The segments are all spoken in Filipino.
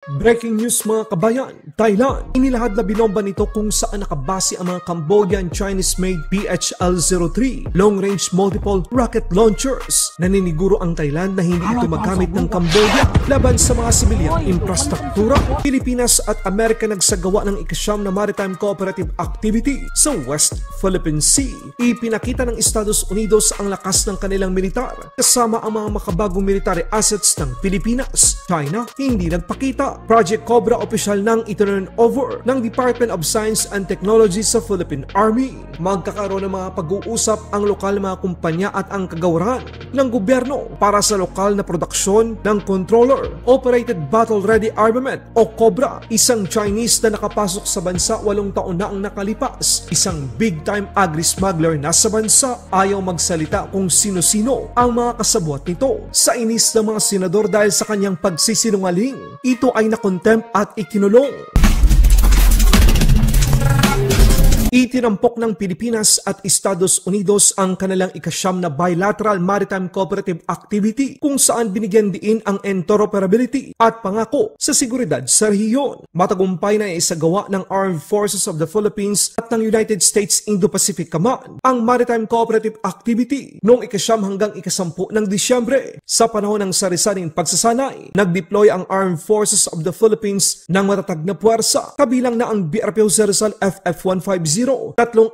Breaking news mga kabayan, Thailand. Inilahad na binomba nito kung saan nakabase ang mga Cambodian Chinese-made PHL-03 long-range multiple rocket launchers. Naniniguro ang Thailand na hindi ito magamit ng Cambodia laban sa mga sibilyang infrastruktura. Pilipinas at Amerika nagsagawa ng ikasyam na maritime cooperative activity sa West Philippine Sea. Ipinakita ng Estados Unidos ang lakas ng kanilang militar kasama ang mga makabagong military assets ng Pilipinas. China hindi nagpakita. Project Cobra opisyal nang iturn over ng Department of Science and Technology sa Philippine Army. Magkakaroon ng mga pag-uusap ang lokal na mga kumpanya at ang kagawaran ng gobyerno para sa lokal na produksyon ng Controller Operated Battle Ready Armament o Cobra, isang Chinese na nakapasok sa bansa 8 taon na ang nakalipas. Isang big-time agri-smuggler na sa bansa, ayaw magsalita kung sino-sino ang mga kasabwat nito. Sa inis ng mga senador dahil sa kanyang pagsisinungaling, ito ay na-contempt at ikinulong. Itinampok ng Pilipinas at Estados Unidos ang kanilang ikasyam na bilateral maritime cooperative activity kung saan binigyan diin ang interoperability at pangako sa seguridad sa rehiyon. Matagumpay na isagawa ng Armed Forces of the Philippines at ng United States Indo-Pacific Command ang maritime cooperative activity noong ikasyam hanggang ikasampu ng Disyembre. Sa panahon ng sari-saring pagsasanay, nag-deploy ang Armed Forces of the Philippines ng matatag na puwersa, kabilang na ang BRPO Rizal FF-150, 3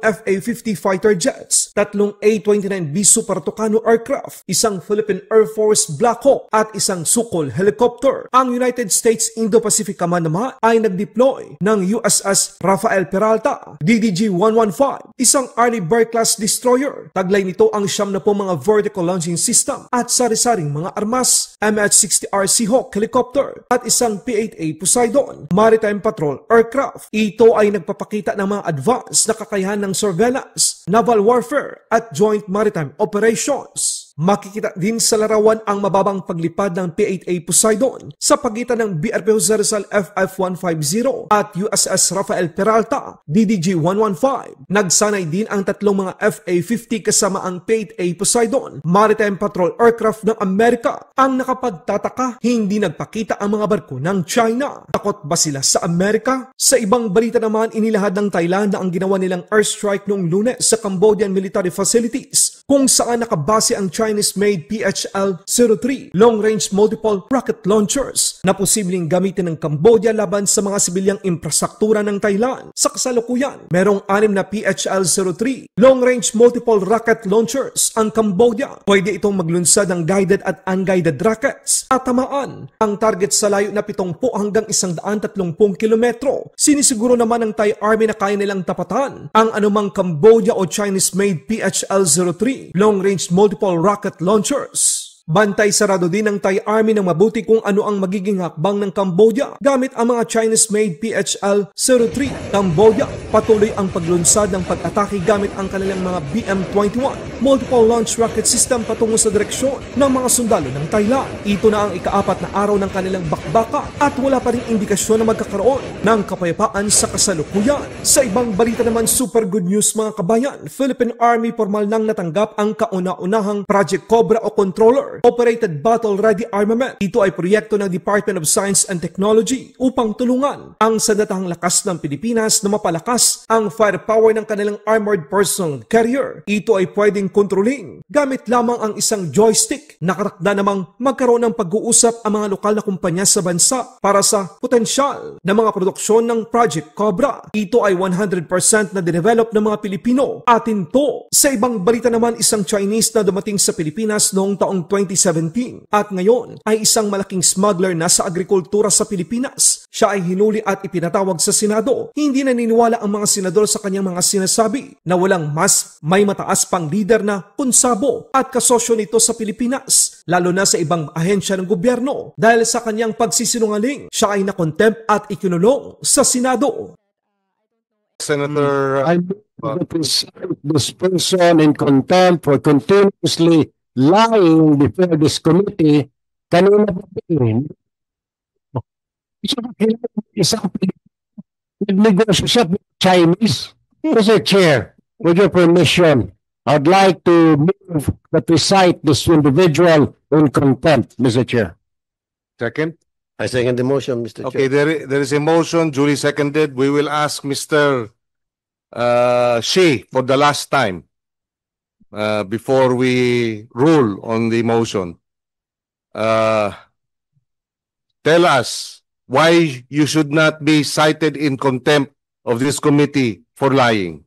FA-50 fighter jets, 3 A-29B Super Tucano aircraft, isang Philippine Air Force Black Hawk at isang Sukhoi helicopter. Ang United States Indo-Pacific Command naman ay nag-deploy ng USS Rafael Peralta DDG-115, isang Arleigh Burke-class destroyer. Taglay nito ang 70 mga vertical launching system at sari-saring mga armas, MH-60R Seahawk helicopter at isang P-8A Poseidon maritime patrol aircraft. Ito ay nagpapakita ng mga advanced na kakayahan ng surveillance, naval warfare at joint maritime operations. Makikita din sa larawan ang mababang paglipad ng P-8A Poseidon sa pagitan ng BRPO Rizal FF-150 at USS Rafael Peralta DDG-115. Nagsanay din ang tatlong mga FA-50 kasama ang P-8A Poseidon maritime patrol aircraft ng Amerika. Ang nakapagtataka, hindi nagpakita ang mga barko ng China. Takot ba sila sa Amerika? Sa ibang balita naman, inilahad ng Thailand na ang ginawa nilang airstrike noong Lunes sa Cambodian military facilities kung saan nakabase ang Chinese-made PHL-03 long-range multiple rocket launchers na posibleng gamitin ng Cambodia laban sa mga sibilyang infrastruktura ng Thailand. Sa kasalukuyan, merong 6 na PHL-03 long-range multiple rocket launchers ang Cambodia. Pwede itong maglunsad ng guided at unguided rockets at tamaan ang target sa layo na 70 hanggang 130 kilometro. Sinisiguro naman ng Thai Army na kaya nilang tapatan ang anumang Cambodia o Chinese-made PHL-03 long-range multiple rocket launchers. Bantay sarado din ng Thai Army ng mabuti kung ano ang magiging hakbang ng Cambodia gamit ang mga Chinese-made PHL-03. Cambodia patuloy ang paglunsad ng pag-atake gamit ang kanilang mga BM-21 multiple launch rocket system patungo sa direksyon ng mga sundalo ng Thailand. Ito na ang ika-4 na araw ng kanilang bakbaka at wala pa ring indikasyon na magkakaroon ng kapayapaan sa kasalukuyan. Sa ibang balita naman, super good news mga kabayan, Philippine Army formal nang natanggap ang kauna-unahang Project Cobra o Controller Operated Battle Ready Armament. Ito ay proyekto ng Department of Science and Technology upang tulungan ang sandatahang lakas ng Pilipinas na mapalakas ang firepower ng kanilang armored personnel carrier. Ito ay pwedeng kontroling gamit lamang ang isang joystick. Nakatakda namang magkaroon ng pag-uusap ang mga lokal na kumpanya sa bansa para sa potensyal na mga produksyon ng Project Cobra. Ito ay 100% na dinevelop ng mga Pilipino. Atin to. Sa ibang balita naman, isang Chinese na dumating sa Pilipinas noong taong 2017 at ngayon ay isang malaking smuggler na sa agrikultura sa Pilipinas. Siya ay hinuli at ipinatawag sa Senado. Hindi naniniwala ang mga senador sa kanyang mga sinasabi na walang mas may mataas pang leader na kunsabo at kasosyo nito sa Pilipinas, lalo na sa ibang ahensya ng gobyerno. Dahil sa kanyang pagsisinungaling, siya ay nakontempt at ikinulong sa Senado. Senator, I present this person in contempt for continuously lying before this committee. Kanina pa rin. Isang nag-negotiate with Chinese. Mr. Chair, with your permission, I'd like to move that we cite this individual in contempt, Mr. Chair. second. I second the motion, Mr. Okay, there is a motion duly seconded. We will ask Mr. Shi for the last time before we rule on the motion. Tell us why you should not be cited in contempt of this committee for lying.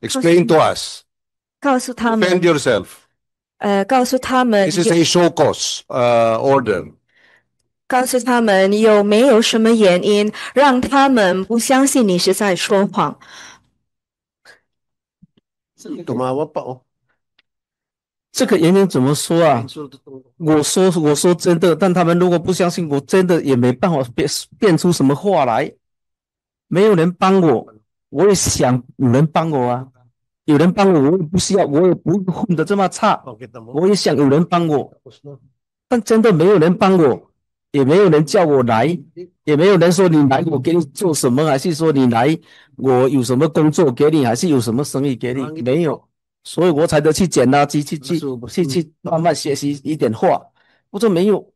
Explain to us. 告诉他们 Defend yourself. 告诉他们 This is a show cause order. 告诉他们有没有什么原因让他们不相信你是在说谎。 Tumawa pa, oh. 这个原因怎么说啊？我说真的，但他们如果不相信我，真的也没办法变出什么话来。没有人帮我，我也想有人帮我啊。有人帮我，我也不需要，我也不会混得这么差。我也想有人帮我，但真的没有人帮我，也没有人叫我来，也没有人说你来我给你做什么，还是说你来我有什么工作给你，还是有什么生意给你，没有。 所以我才得去捡垃圾，去慢慢学习一点话。我说没有。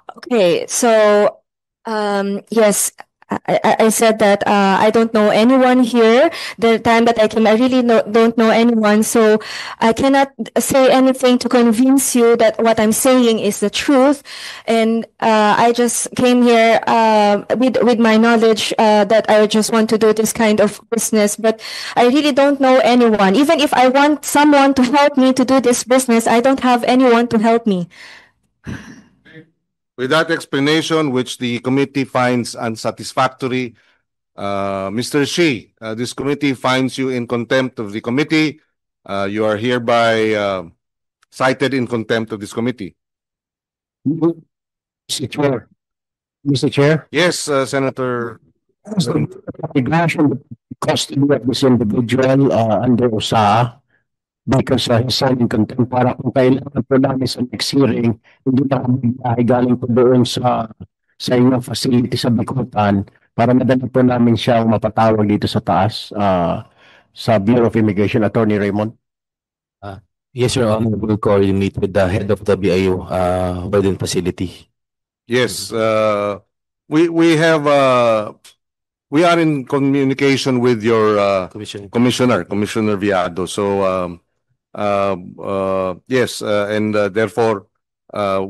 Okay, so yes, I said that I don't know anyone here. The time that I came, I really don't know anyone, so I cannot say anything to convince you that what I'm saying is the truth. And I just came here with my knowledge that I just want to do this kind of business, but I really don't know anyone. Even if I want someone to help me to do this business, I don't have anyone to help me. With that explanation, which the committee finds unsatisfactory, Mr. Shi, this committee finds you in contempt of the committee. You are hereby cited in contempt of this committee. Mr. Chair. Mr. Chair. Yes, Senator. Regression custody of this individual under USAA because he's signing contempt para kung kailangan po namin sa next hearing, hindi na kami galing po doon sa inyong facility sa Bikutan para madala po namin siyang mapatawag dito sa taas sa Bureau of Immigration, Attorney Raymond. Yes, Your Honor, we'll coordinate with the head of the BIO within facility. Yes, we are in communication with your Commissioner Viado. So yes, and therefore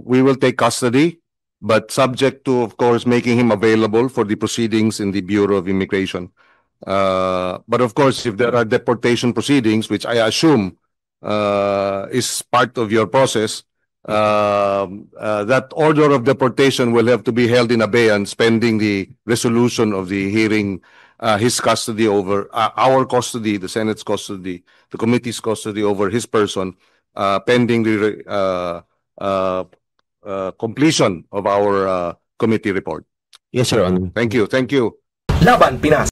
we will take custody, but subject to, of course, making him available for the proceedings in the Bureau of Immigration. But of course, if there are deportation proceedings, which I assume is part of your process, that order of deportation will have to be held in abeyance pending the resolution of the hearing, his custody over our custody, the Senate's custody, the committee's custody over his person, pending the completion of our committee report. Yes, Your Honor. Thank you. Thank you. Laban Pinas.